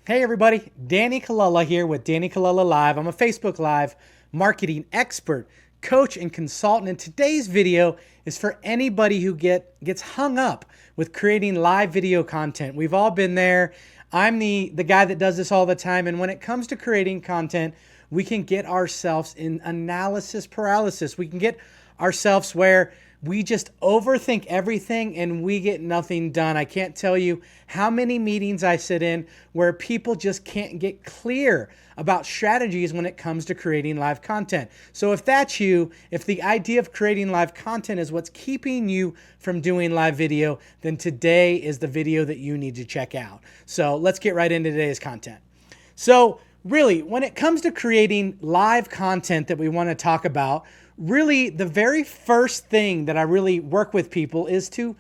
Hey everybody, Danny Colella here with Danny Colella Live. I'm a Facebook Live marketing expert, coach, and consultant. And today's video is for anybody who gets hung up with creating live video content. We've all been there. I'm the guy that does this all the time. And when it comes to creating content, we can get ourselves in analysis paralysis. We can get ourselves where we just overthink everything and we get nothing done. I can't tell you how many meetings I sit in where people just can't get clear about strategies when it comes to creating live content. So if that's you, if the idea of creating live content is what's keeping you from doing live video, then today is the video that you need to check out. So let's get right into today's content. So really, when it comes to creating live content that we want to talk about, really the very first thing that I really work with people is to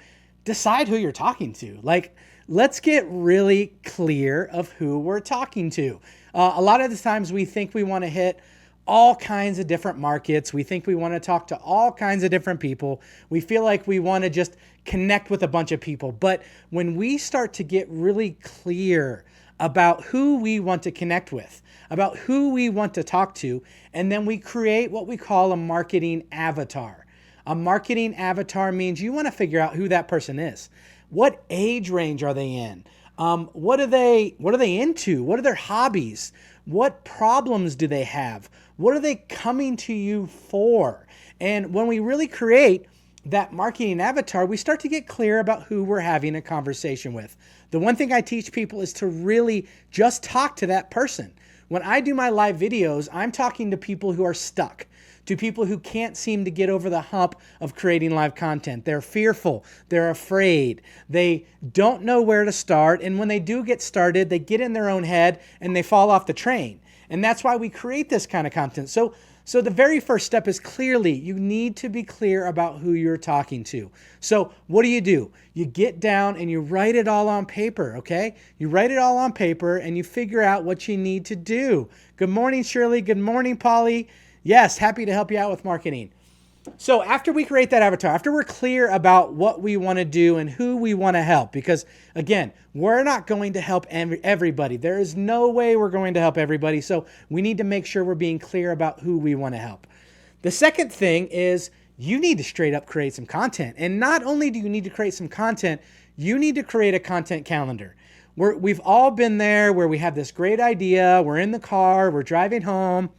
decide who you're talking to. Like, let's get really clear of who we're talking to. A lot of the times we think we want to hit all kinds of different markets. We think we want to talk to all kinds of different people. We feel like we want to just connect with a bunch of people. But when we start to get really clear about who we want to connect with, about who we want to talk to, and then we create what we call a marketing avatar. A marketing avatar means you want to figure out who that person is. What age range are they in? What are they into? What are their hobbies? What problems do they have? What are they coming to you for? And when we really create that marketing avatar, we start to get clear about who we're having a conversation with. The one thing I teach people is to really just talk to that person. When I do my live videos, I'm talking to people who are stuck, to people who can't seem to get over the hump of creating live content. They're fearful, they're afraid, they don't know where to start, and when they do get started, they get in their own head and they fall off the train. And that's why we create this kind of content. So the very first step is clearly you need to be clear about who you're talking to. So what do? You get down and you write it all on paper, okay? You write it all on paper and you figure out what you need to do. Good morning, Shirley. Good morning, Polly. Yes, happy to help you out with marketing. So after we create that avatar, after we're clear about what we want to do and who we want to help, because again, we're not going to help everybody. There is no way we're going to help everybody. So we need to make sure we're being clear about who we want to help. The second thing is you need to straight up create some content. And not only do you need to create some content, you need to create a content calendar. We've all been there where we have this great idea. We're in the car, we're driving home,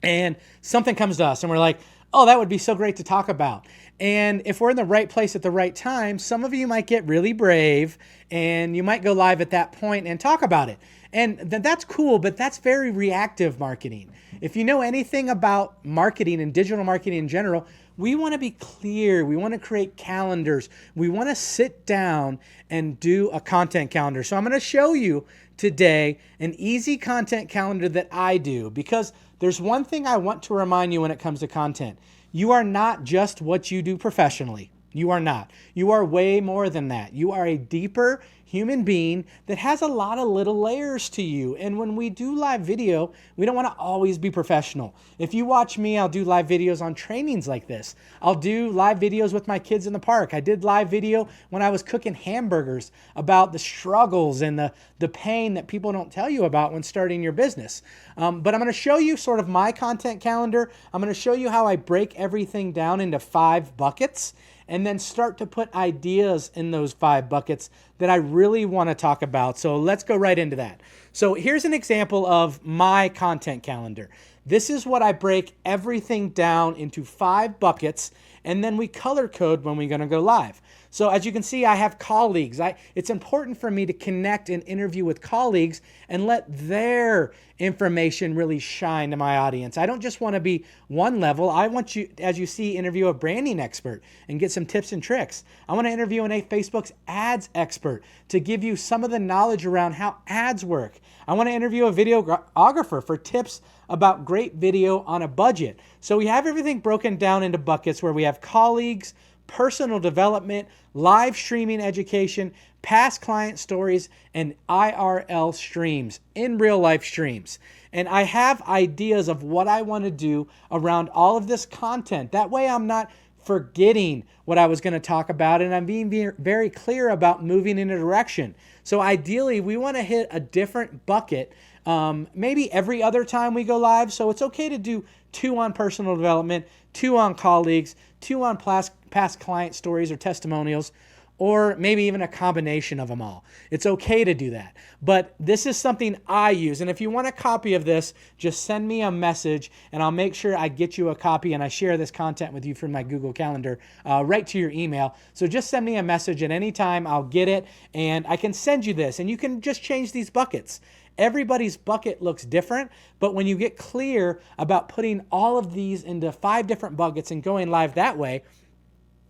and something comes to us and we're like, oh, that would be so great to talk about. And if we're in the right place at the right time, some of you might get really brave and you might go live at that point and talk about it. And that's cool, but that's very reactive marketing. If you know anything about marketing and digital marketing in general, we want to be clear. We want to create calendars. We want to sit down and do a content calendar. So I'm going to show you today an easy content calendar that I do, because there's one thing I want to remind you when it comes to content. You are not just what you do professionally. You are not. You are way more than that. You are a deeper human being that has a lot of little layers to you. And when we do live video, we don't want to always be professional. If you watch me, I'll do live videos on trainings like this. I'll do live videos with my kids in the park. I did live video when I was cooking hamburgers about the struggles and the pain that people don't tell you about when starting your business. But I'm going to show you sort of my content calendar. I'm going to show you how I break everything down into 5 buckets, and then start to put ideas in those 5 buckets that I really want to talk about. So let's go right into that. So here's an example of my content calendar. This is what I break everything down into 5 buckets, and then we color code when we're going to go live. So as you can see, I have colleagues. It's important for me to connect and interview with colleagues and let their information really shine to my audience. I don't just want to be one level. I want you, as you see, interview a branding expert and get some tips and tricks. I want to interview a Facebook's ads expert to give you some of the knowledge around how ads work. I want to interview a videographer for tips about great video on a budget. So we have everything broken down into buckets where we have colleagues, personal development, live streaming education, past client stories, and IRL streams, in real life streams. And I have ideas of what I want to do around all of this content. That way I'm not forgetting what I was going to talk about, and I'm being very clear about moving in a direction. So ideally, we want to hit a different bucket, maybe every other time we go live. So it's okay to do 2 on personal development, 2 on colleagues, 2 on past client stories or testimonials, or maybe even a combination of them all. It's okay to do that. But this is something I use. And if you want a copy of this, just send me a message and I'll make sure I get you a copy and I share this content with you from my Google Calendar right to your email. So just send me a message at any time. I'll get it and I can send you this and you can just change these buckets. Everybody's bucket looks different, but when you get clear about putting all of these into 5 different buckets and going live that way,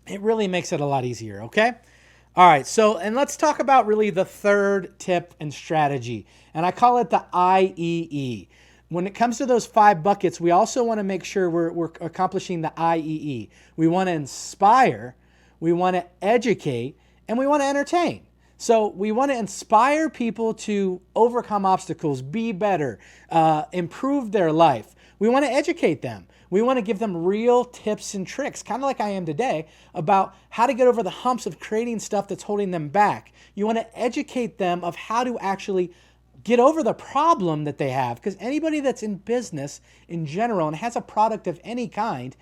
it really makes it a lot easier, okay? All right, so, and let's talk about really the third tip and strategy, and I call it the IEE. When it comes to those 5 buckets, we also want to make sure we're accomplishing the IEE. We want to inspire, we want to educate, and we want to entertain. So we want to inspire people to overcome obstacles, be better, improve their life. We want to educate them. We want to give them real tips and tricks, kind of like I am today, about how to get over the humps of creating stuff that's holding them back. You want to educate them of how to actually get over the problem that they have, because anybody that's in business in general and has a product of any kind,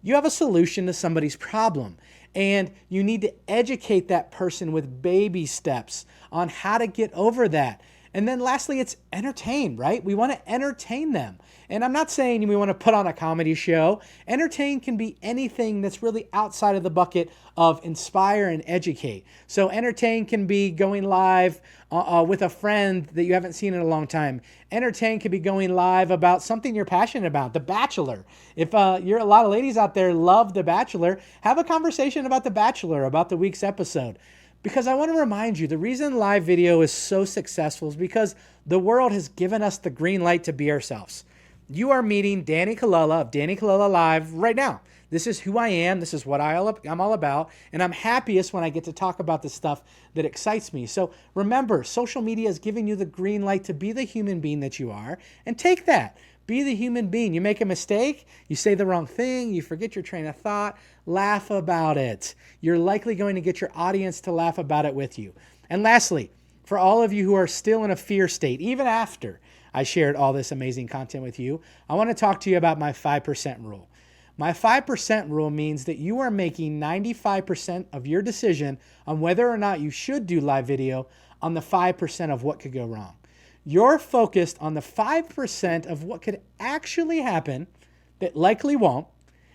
you have a solution to somebody's problem. And you need to educate that person with baby steps on how to get over that. And then lastly, it's entertain, right? We want to entertain them. And I'm not saying we want to put on a comedy show. Entertain can be anything that's really outside of the bucket of inspire and educate. So entertain can be going live with a friend that you haven't seen in a long time. Entertain could be going live about something you're passionate about, The Bachelor. If you're a lot of ladies out there love The Bachelor, have a conversation about The Bachelor, about the week's episode. Because I want to remind you, the reason live video is so successful is because the world has given us the green light to be ourselves. You are meeting Danny Colella of Danny Colella Live right now. This is who I am. This is what I'm all about. And I'm happiest when I get to talk about the stuff that excites me. So remember, social media is giving you the green light to be the human being that you are. And take that. Be the human being. You make a mistake, you say the wrong thing, you forget your train of thought, laugh about it. You're likely going to get your audience to laugh about it with you. And lastly, for all of you who are still in a fear state, even after I shared all this amazing content with you, I want to talk to you about my 5% rule. My 5% rule means that you are making 95% of your decision on whether or not you should do live video on the 5% of what could go wrong. You're focused on the 5% of what could actually happen that likely won't,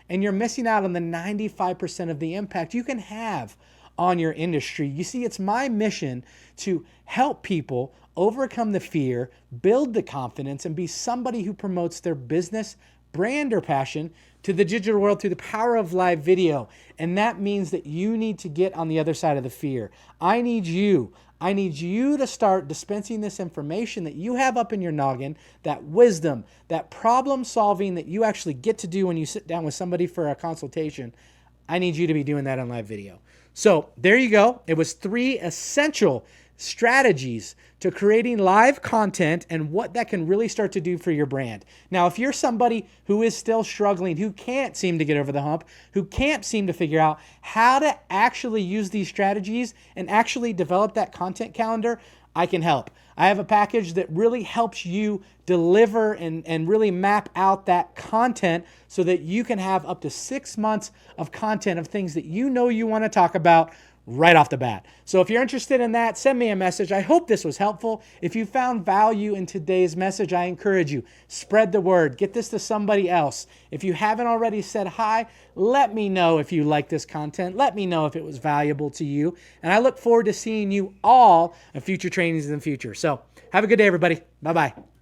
and you're missing out on the 95% of the impact you can have on your industry. You see, it's my mission to help people overcome the fear, build the confidence, and be somebody who promotes their business, brand, or passion to the digital world through the power of live video. And that means that you need to get on the other side of the fear. I need you to start dispensing this information that you have up in your noggin, that wisdom, that problem solving that you actually get to do when you sit down with somebody for a consultation. I need you to be doing that on live video. So there you go. It was 3 essential strategies to creating live content and what that can really start to do for your brand. Now, if you're somebody who is still struggling, who can't seem to get over the hump, who can't seem to figure out how to actually use these strategies and actually develop that content calendar, I can help. I have a package that really helps you deliver and really map out that content so that you can have up to 6 months of content of things that you know you want to talk about right off the bat. So if you're interested in that, send me a message. I hope this was helpful. If you found value in today's message, I encourage you, spread the word. Get this to somebody else. If you haven't already said hi, let me know if you like this content. Let me know if it was valuable to you. And I look forward to seeing you all in future trainings in the future. So have a good day, everybody. Bye-bye.